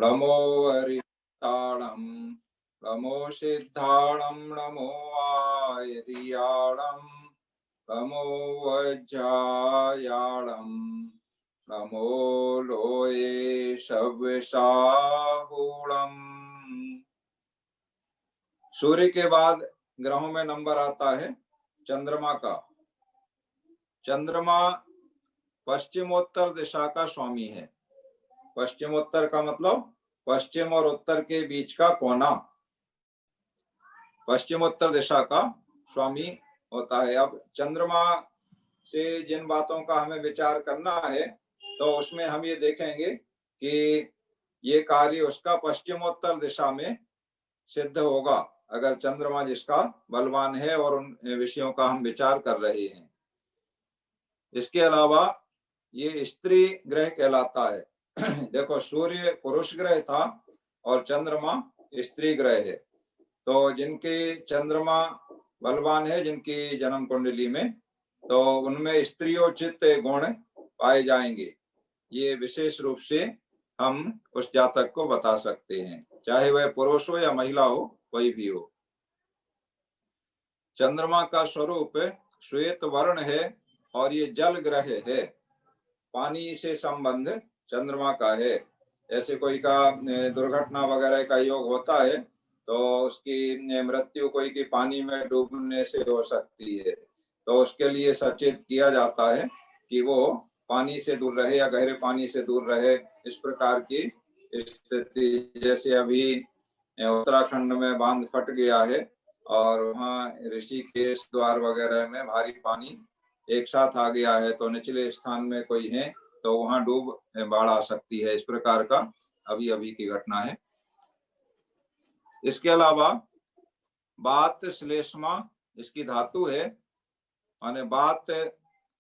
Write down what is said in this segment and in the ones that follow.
नमो हरिताणं नमो सिद्धाणं नमो आयर्याणं नमो वज्रायाणं नमो लोये शव्यसाहूणम्। सूर्य के बाद ग्रहों में नंबर आता है चंद्रमा का। चंद्रमा पश्चिमोत्तर दिशा का स्वामी है। पश्चिमोत्तर का मतलब पश्चिम और उत्तर के बीच का कोना पश्चिमोत्तर दिशा का स्वामी होता है। अब चंद्रमा से जिन बातों का हमें विचार करना है तो उसमें हम ये देखेंगे कि ये कार्य उसका पश्चिमोत्तर दिशा में सिद्ध होगा अगर चंद्रमा जिसका बलवान है और उन विषयों का हम विचार कर रहे हैं। इसके अलावा ये स्त्री ग्रह कहलाता है। देखो, सूर्य पुरुष ग्रह था और चंद्रमा स्त्री ग्रह है। तो जिनके चंद्रमा बलवान है, जिनकी जन्म कुंडली में, तो उनमें स्त्रियोचित गुण पाए जाएंगे। ये विशेष रूप से हम उस जातक को बता सकते हैं, चाहे वह पुरुष हो या महिला हो, कोई भी हो। चंद्रमा का स्वरूप श्वेत वर्ण है और ये जल ग्रह है। पानी से संबंध चंद्रमा का है। ऐसे कोई का दुर्घटना वगैरह का योग होता है तो उसकी मृत्यु कोई की पानी में डूबने से हो सकती है, तो उसके लिए सचेत किया जाता है कि वो पानी से दूर रहे या गहरे पानी से दूर रहे। इस प्रकार की स्थिति, जैसे अभी उत्तराखंड में बांध फट गया है और वहाँ ऋषिकेश द्वार वगैरह में भारी पानी एक साथ आ गया है, तो निचले स्थान में कोई है तो वहां डूब बाढ़ आ सकती है। इस प्रकार का अभी अभी की घटना है। इसके अलावा बात श्लेष्मा इसकी धातु है, माने बात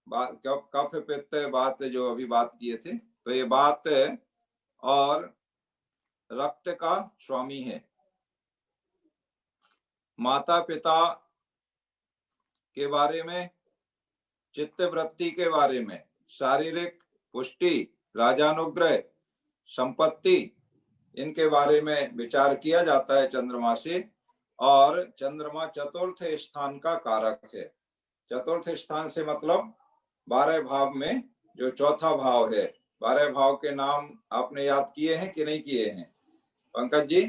कफ पित्त बात जो अभी बात किए थे, तो ये बात और रक्त का स्वामी है। माता पिता के बारे में, चित्त वृत्ति के बारे में, शारीरिक पुष्टि, राजानुग्रह, संपत्ति, इनके बारे में विचार किया जाता है चंद्रमा से। और चंद्रमा चतुर्थ स्थान का कारक है। चतुर्थ स्थान से मतलब 12 भाव में जो चौथा भाव है। 12 भाव के नाम आपने याद किए हैं कि नहीं किए हैं पंकज जी?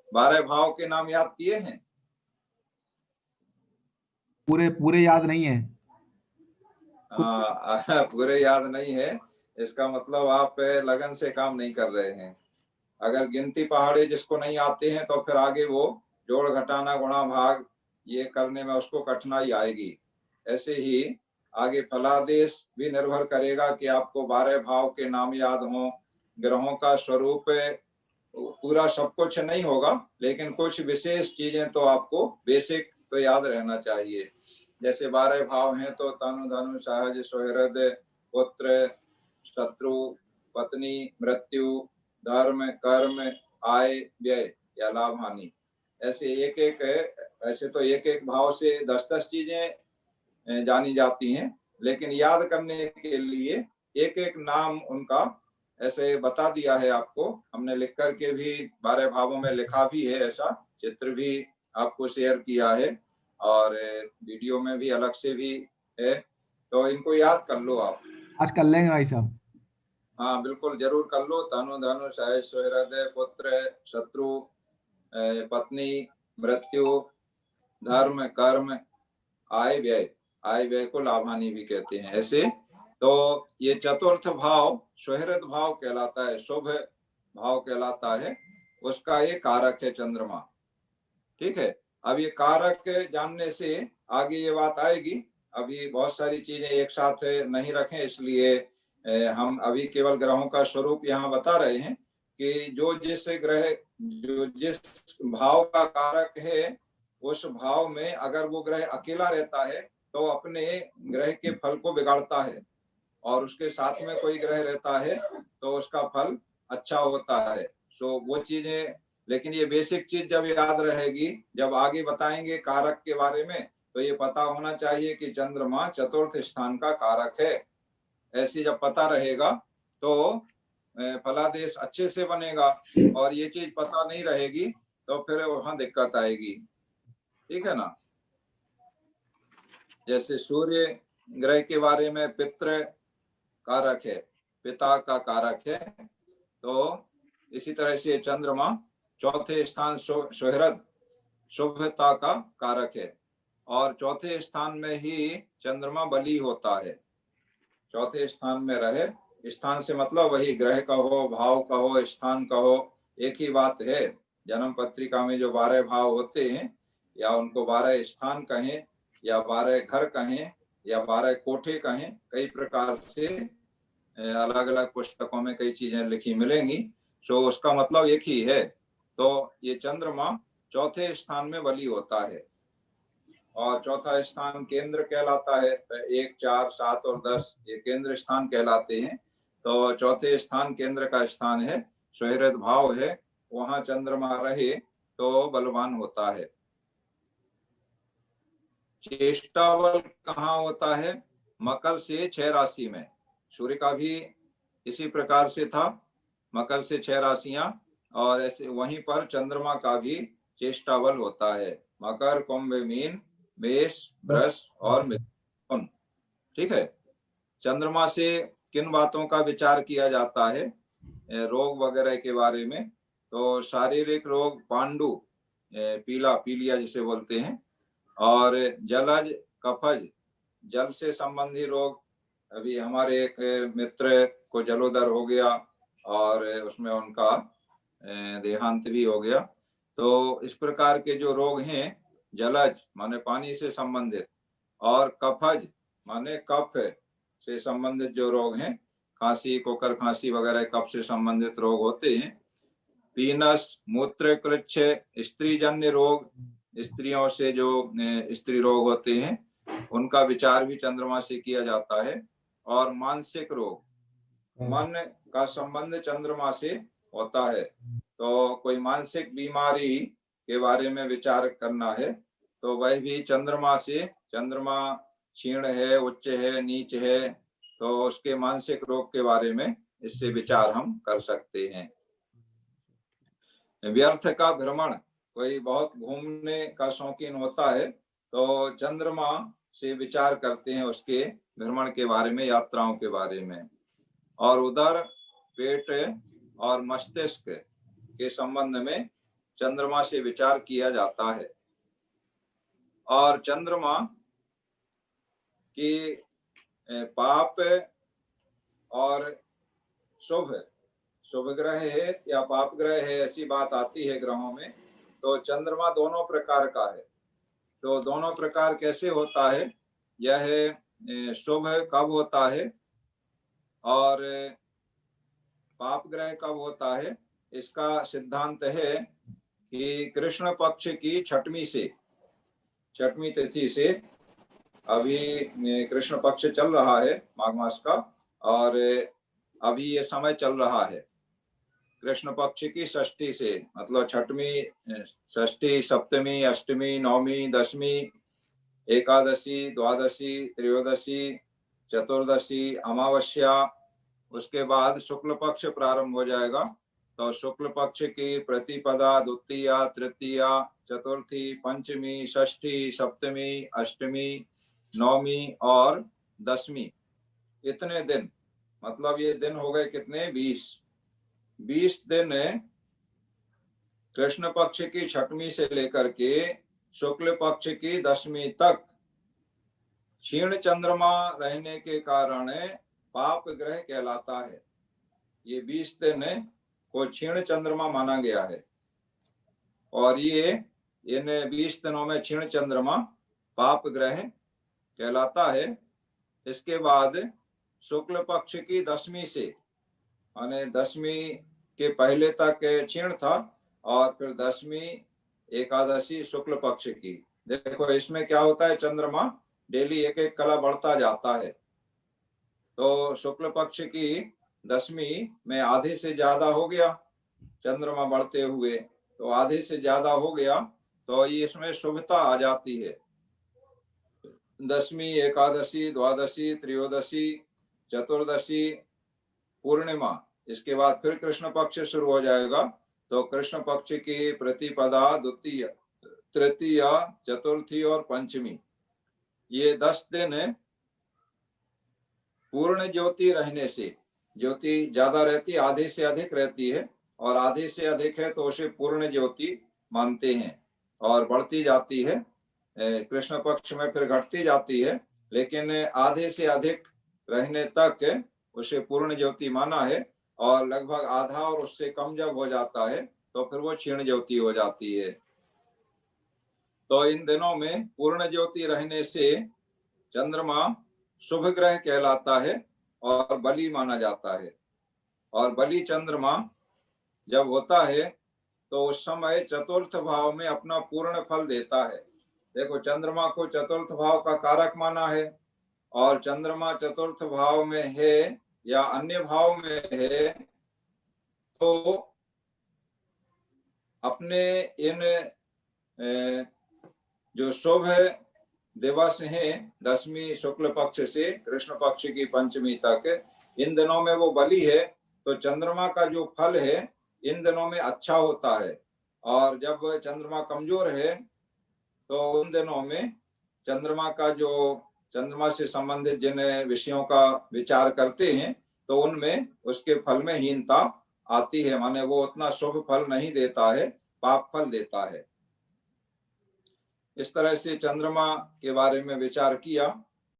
12 भाव के नाम याद किए हैं? पूरे याद नहीं है। पूरे याद नहीं है, इसका मतलब आप लगन से काम नहीं कर रहे हैं। अगर गिनती पहाड़े जिसको नहीं आते हैं तो फिर आगे वो जोड़ घटाना गुणा भाग ये करने में उसको कठिनाई आएगी। ऐसे ही आगे फलादेश भी निर्भर करेगा कि आपको 12 भाव के नाम याद हों। ग्रहों का स्वरूप पूरा सब कुछ नहीं होगा, लेकिन कुछ विशेष चीजें तो आपको बेसिक तो याद रहना चाहिए। जैसे 12 भाव हैं तो तनु धनु सहज सुहृद पुत्र शत्रु पत्नी मृत्यु धर्म कर्म आय व्यय या लाभ हानि, ऐसे एक एक भाव से 10-10 चीजें जानी जाती हैं। लेकिन याद करने के लिए एक एक नाम उनका ऐसे बता दिया है आपको। हमने लिख करके भी 12 भावों में लिखा भी है, ऐसा चित्र भी आपको शेयर किया है और वीडियो में भी अलग से भी है, तो इनको याद कर लो आप। आज कर लेंगे भाई साहब। हाँ बिल्कुल, जरूर कर लो। तनु धनु सहज सुहृद पुत्र शत्रु पत्नी मृत्यु धर्म कर्म आय व्यय को लाभ हानि भी कहते हैं। ऐसे तो ये चतुर्थ भाव सुहृद भाव कहलाता है, शुभ भाव कहलाता है, उसका ये कारक है चंद्रमा। ठीक है, अब ये कारक जानने से आगे ये बात आएगी। अभी बहुत सारी चीजें एक साथ नहीं रखें, इसलिए हम अभी केवल ग्रहों का स्वरूप यहाँ बता रहे हैं कि जो जिस भाव का कारक है उस भाव में अगर वो ग्रह अकेला रहता है तो अपने ग्रह के फल को बिगाड़ता है, और उसके साथ में कोई ग्रह रहता है तो उसका फल अच्छा होता है। सो वो चीजें, लेकिन ये बेसिक चीज जब याद रहेगी, जब आगे बताएंगे कारक के बारे में, तो ये पता होना चाहिए कि चंद्रमा चतुर्थ स्थान का कारक है। ऐसे जब पता रहेगा तो फलादेश अच्छे से बनेगा और ये चीज पता नहीं रहेगी तो फिर वहां दिक्कत आएगी। ठीक है ना। जैसे सूर्य ग्रह के बारे में पितृ कारक है, पिता का कारक है, तो इसी तरह से चंद्रमा चौथे स्थान सुहृद शुभता का कारक है और चौथे स्थान में ही चंद्रमा बली होता है। चौथे स्थान में रहे, स्थान से मतलब वही ग्रह कहो, भाव कहो, स्थान कहो, एक ही बात है। जन्म पत्रिका में जो 12 भाव होते हैं या उनको 12 स्थान कहें या 12 घर कहें या 12 कोठे कहें, कई प्रकार से अलग अलग पुस्तकों में कई चीजें लिखी मिलेंगी, तो उसका मतलब एक ही है। तो ये चंद्रमा चौथे स्थान में बली होता है और चौथा स्थान केंद्र कहलाता है। 1, 4, 7 और 10 ये केंद्र स्थान कहलाते हैं। तो चौथे स्थान केंद्र का स्थान है, सुहृद भाव है, वहां चंद्रमा रहे तो बलवान होता है। चेष्टा बल कहाँ होता है? मकर से 6 राशि में। सूर्य का भी इसी प्रकार से था, मकर से 6 राशियां, और ऐसे वहीं पर चंद्रमा का भी चेष्टा बल होता है, मकर, कुंभ, मीन, मेष, वृष और मिथुन। ठीक है। चंद्रमा से किन बातों का विचार किया जाता है? रोग वगैरह के बारे में। तो शारीरिक रोग, पांडु, पीलिया जिसे बोलते हैं, और जलज, कफज, जल से संबंधी रोग। अभी हमारे एक मित्र को जलोदर हो गया और उसमें उनका देहांत भी हो गया। तो इस प्रकार के जो रोग हैं, जलज माने पानी से संबंधित, और कफज माने कफ से संबंधित जो रोग हैं, खांसी, कोकर खांसी वगैरह कफ से संबंधित रोग होते हैं। पीनस, मूत्र कृच्छ, स्त्री जन्य रोग, स्त्रियों से जो स्त्री रोग होते हैं उनका विचार भी चंद्रमा से किया जाता है। और मानसिक रोग, मन का संबंध चंद्रमा से होता है। तो कोई मानसिक बीमारी के बारे में विचार करना है तो वह भी चंद्रमा से, चंद्रमा क्षीण है, उच्च है, नीच है, तो उसके मानसिक रोग के बारे में इससे विचार हम कर सकते हैं। व्यर्थ का भ्रमण, कोई बहुत घूमने का शौकीन होता है तो चंद्रमा से विचार करते हैं उसके भ्रमण के बारे में, यात्राओं के बारे में। और उदर, पेट और मस्तिष्क के संबंध में चंद्रमा से विचार किया जाता है। और चंद्रमा की पाप और शुभ ग्रह है या पाप ग्रह है, ऐसी बात आती है ग्रहों में। तो चंद्रमा दोनों प्रकार का है। तो दोनों प्रकार कैसे होता है? यह शुभ कब होता है और पाप ग्रह कब होता है? इसका सिद्धांत है कि कृष्ण पक्ष की 6वीं तिथि से, अभी कृष्ण पक्ष चल रहा है माघ मास का, और अभी ये समय चल रहा है कृष्ण पक्ष की 6ठी से, मतलब 6वीं, 6ठी, 7वीं, 8वीं, 9वीं, 10वीं, एकादशी, द्वादशी, त्रयोदशी, चतुर्दशी, अमावस्या, उसके बाद शुक्ल पक्ष प्रारंभ हो जाएगा। तो शुक्ल पक्ष की प्रतिपदा, द्वितीया, तृतीया, चतुर्थी, पंचमी, षष्ठी, सप्तमी, अष्टमी, 9वीं और 10वीं, इतने दिन, मतलब ये दिन हो गए कितने? 20 दिन कृष्ण पक्ष की 6वीं से लेकर के शुक्ल पक्ष की 10वीं तक क्षीण चंद्रमा रहने के कारण पाप ग्रह कहलाता है। ये 20 दिन को क्षीण चंद्रमा माना गया है और ये इन 20 दिनों में क्षीण चंद्रमा पाप ग्रह कहलाता है। इसके बाद शुक्ल पक्ष की 10वीं से, माने 10वीं के पहले तक क्षीण था और फिर 10वीं एकादशी शुक्ल पक्ष की। देखो इसमें क्या होता है, चंद्रमा डेली एक एक कला बढ़ता जाता है। तो शुक्ल पक्ष की 10वीं में आधे से ज्यादा हो गया चंद्रमा बढ़ते हुए, तो आधे से ज्यादा हो गया तो ये इसमें शुभता आ जाती है। 10वीं, एकादशी, द्वादशी, त्रयोदशी, चतुर्दशी, पूर्णिमा, इसके बाद फिर कृष्ण पक्ष शुरू हो जाएगा। तो कृष्ण पक्ष की प्रतिपदा, द्वितीय, तृतीय, चतुर्थी और पंचमी, ये 10 दिन पूर्ण ज्योति रहने से, ज्योति ज्यादा रहती है, आधे से अधिक रहती है, और आधे से अधिक है तो उसे पूर्ण ज्योति मानते हैं और बढ़ती जाती है। कृष्ण पक्ष में फिर घटती जाती है, लेकिन आधे से अधिक रहने तक उसे पूर्ण ज्योति माना है, और लगभग आधा और उससे कम जब हो जाता है तो फिर वो क्षीण ज्योति हो जाती है। तो इन दिनों में पूर्ण ज्योति रहने से चंद्रमा शुभ ग्रह कहलाता है और बलि माना जाता है। और बलि चंद्रमा जब होता है तो उस समय चतुर्थ भाव में अपना पूर्ण फल देता है। देखो, चंद्रमा को चतुर्थ भाव का कारक माना है, और चंद्रमा चतुर्थ भाव में है या अन्य भाव में है तो अपने इन जो शुभ दिवस हैं, दशमी शुक्ल पक्ष से कृष्ण पक्ष की पंचमी तक, इन दिनों में वो बलि है, तो चंद्रमा का जो फल है इन दिनों में अच्छा होता है। और जब चंद्रमा कमजोर है तो उन दिनों में चंद्रमा का जो, चंद्रमा से संबंधित जिन विषयों का विचार करते हैं तो उनमें उसके फल में हीनता आती है, माने वो उतना शुभ फल नहीं देता है, पाप फल देता है। इस तरह से चंद्रमा के बारे में विचार किया।